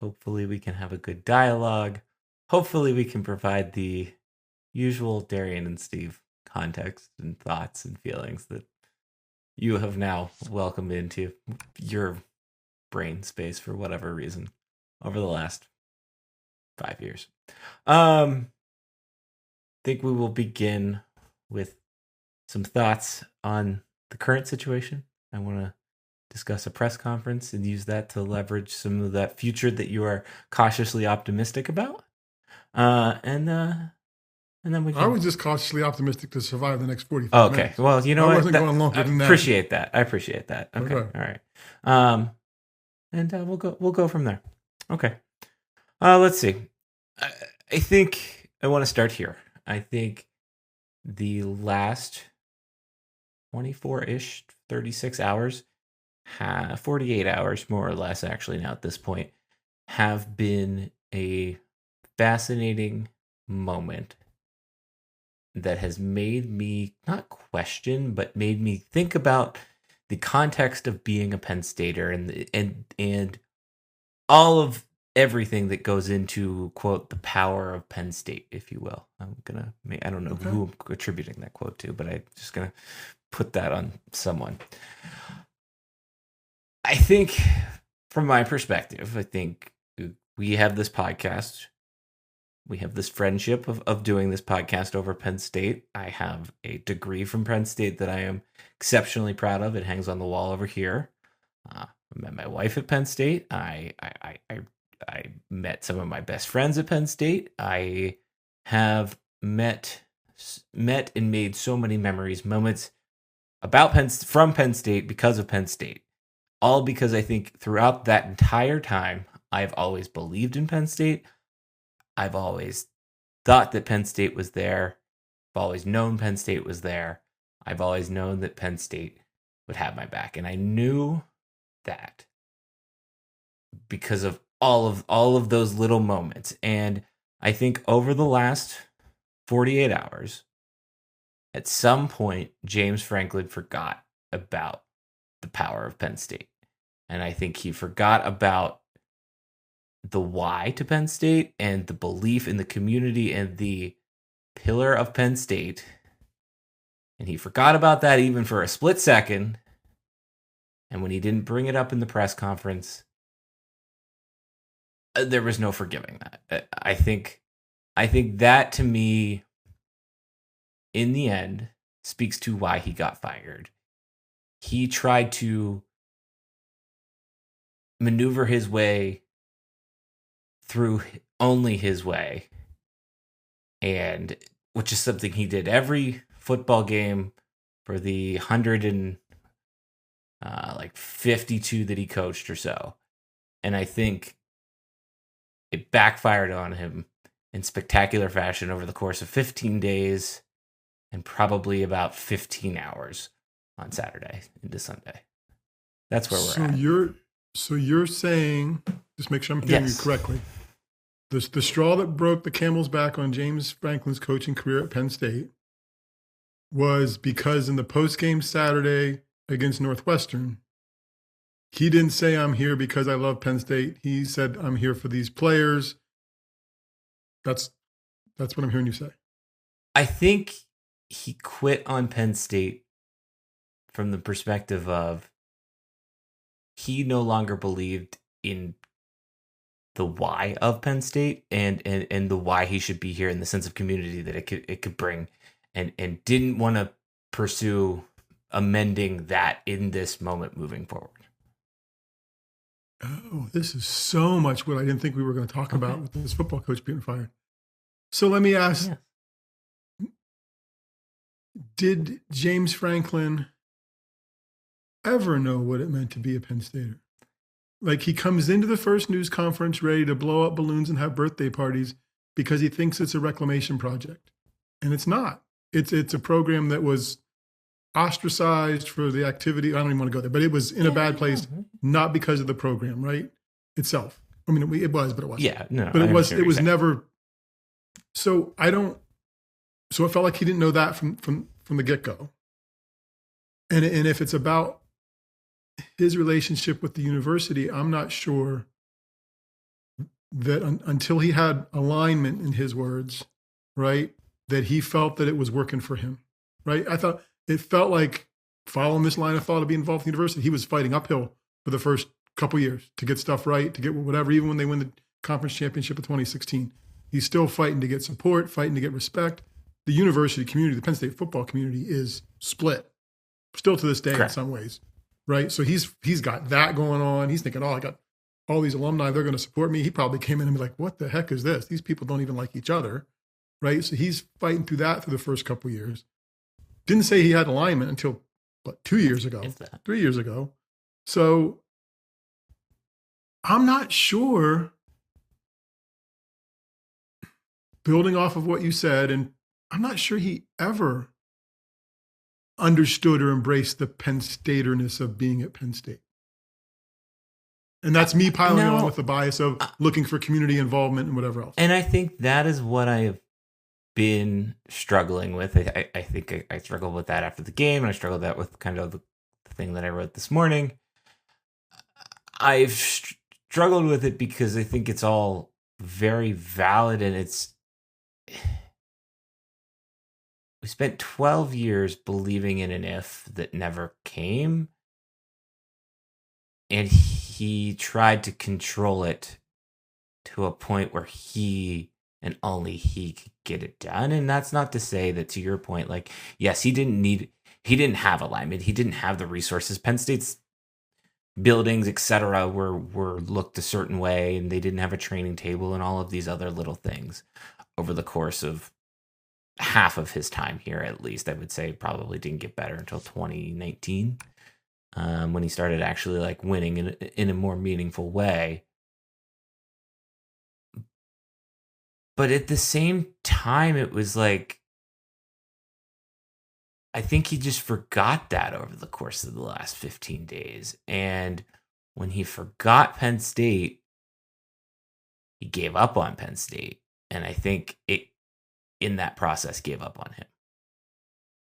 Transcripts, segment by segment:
Hopefully we can have a good dialogue. Hopefully we can provide the usual Darian and Steve context and thoughts and feelings that you have now welcomed into your brain space for whatever reason over the last 5 years. Think we will begin with some thoughts on the current situation. I want to discuss a press conference and use that to leverage some of that future that you are cautiously optimistic about. And then we can... I was just cautiously optimistic to survive the next 45 okay. minutes. Well, you know I what? wasn't going longer than that. I appreciate that. Okay. Okay. All right. And we'll go from there. Okay. Let's see. I think I want to start here. I think the last 24-ish, 36 hours, 48 hours, more or less, actually, now at this point, have been a fascinating moment that has made me not question, but made me think about the context of being a Penn Stater and all of everything that goes into, quote, the power of Penn State, if you will. I don't know who I'm attributing that quote to, but I'm just gonna put that on someone. I think, from my perspective, I think we have this podcast. We have this friendship of doing this podcast over Penn State. I have a degree from Penn State that I am exceptionally proud of. It hangs on the wall over here. I met my wife at Penn State. I met some of my best friends at Penn State. I have met and made so many moments from Penn State because of Penn State. All because I think throughout that entire time, I've always believed in Penn State. I've always thought that Penn State was there. I've always known Penn State was there. I've always known that Penn State would have my back. And I knew that because of all of those little moments. And I think over the last 48 hours, at some point, James Franklin forgot about the power of Penn State. And I think he forgot about the why to Penn State and the belief in the community and the pillar of Penn State. And he forgot about that even for a split second. And when he didn't bring it up in the press conference, there was no forgiving that. I think that, to me, in the end, speaks to why he got fired. He tried to maneuver his way through only his way, and which is something he did every football game for the 152 that he coached or so. And I think it backfired on him in spectacular fashion over the course of 15 days and probably about 15 hours on Saturday into Sunday. That's where we're at. So you're saying, just make sure I'm hearing you correctly, the straw that broke the camel's back on James Franklin's coaching career at Penn State was because in the postgame Saturday against Northwestern, he didn't say, "I'm here because I love Penn State." He said, "I'm here for these players." That's what I'm hearing you say. I think he quit on Penn State from the perspective of he no longer believed in the why of Penn State and the why he should be here in the sense of community that it could bring, and didn't want to pursue amending that in this moment moving forward. Oh, this is so much what I didn't think we were going to talk about with this football coach being fired. So let me ask, did James Franklin ever know what it meant to be a Penn Stater? Like, he comes into the first news conference ready to blow up balloons and have birthday parties because he thinks it's a reclamation project. And it's not. It's a program that was ostracized for the activity. I don't even want to go there, but it was in a bad place, not because of the program, right? Itself. I mean, it was, but it wasn't. Yeah, no. But it was never. So it felt like he didn't know that from the get-go. And if it's about his relationship with the university, I'm not sure that until he had alignment, in his words, right, that he felt that it was working for him, right? I thought it felt like, following this line of thought of being involved in the university, he was fighting uphill for the first couple years to get stuff right, to get whatever, even when they win the conference championship of 2016. He's still fighting to get support, fighting to get respect. The university community, the Penn State football community, is split still to this day. Correct. In some ways, right? So he's got that going on. He's thinking, oh, I got all these alumni, they're going to support me. He probably came in and be like, what the heck is this? These people don't even like each other, right? So he's fighting through that through the first couple of years. Didn't say he had alignment until, 2 years ago, 3 years ago. So I'm not sure, building off of what you said, and I'm not sure he ever understood or embraced the Penn Staterness of being at Penn State. And that's me piling on with the bias of looking for community involvement and whatever else. And I think that is what I have been struggling with. I think I struggled with that after the game, and I struggled that with kind of the thing that I wrote this morning. I've struggled with it because I think it's all very valid, and we spent 12 years believing in an if that never came, and he tried to control it to a point where he and only he could get it done. And that's not to say that, to your point, like, yes, he didn't have alignment. He didn't have the resources. Penn State's buildings, etc., were looked a certain way, and they didn't have a training table and all of these other little things over the course of half of his time here, at least. I would say probably didn't get better until 2019, when he started actually like winning in a more meaningful way. But at the same time, it was like, I think he just forgot that over the course of the last 15 days. And when he forgot Penn State, he gave up on Penn State. And I think it, in that process, gave up on him.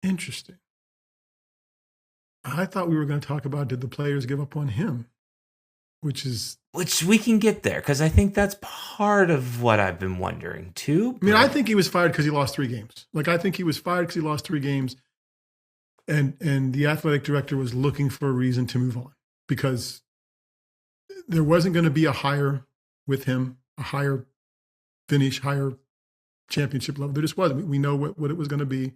Interesting. I thought we were going to talk about, did the players give up on him? Which we can get there, because I think that's part of what I've been wondering too. I mean, I think he was fired because he lost 3 games. Like, I think he was fired because he lost 3 games, and the athletic director was looking for a reason to move on, because there wasn't going to be a hire with him, a higher finish, higher championship level. There just wasn't. We know what it was going to be.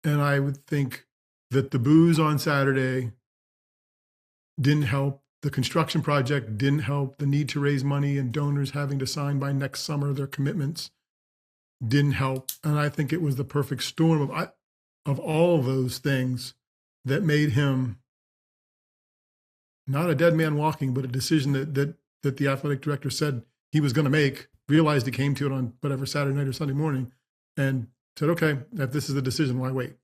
And I would think that the booze on Saturday didn't help. The construction project didn't help. The need to raise money and donors having to sign by next summer their commitments didn't help. And I think it was the perfect storm of all of those things that made him not a dead man walking, but a decision that the athletic director said he was going to make, realized he came to it on whatever Saturday night or Sunday morning, and said, okay, if this is the decision, why wait?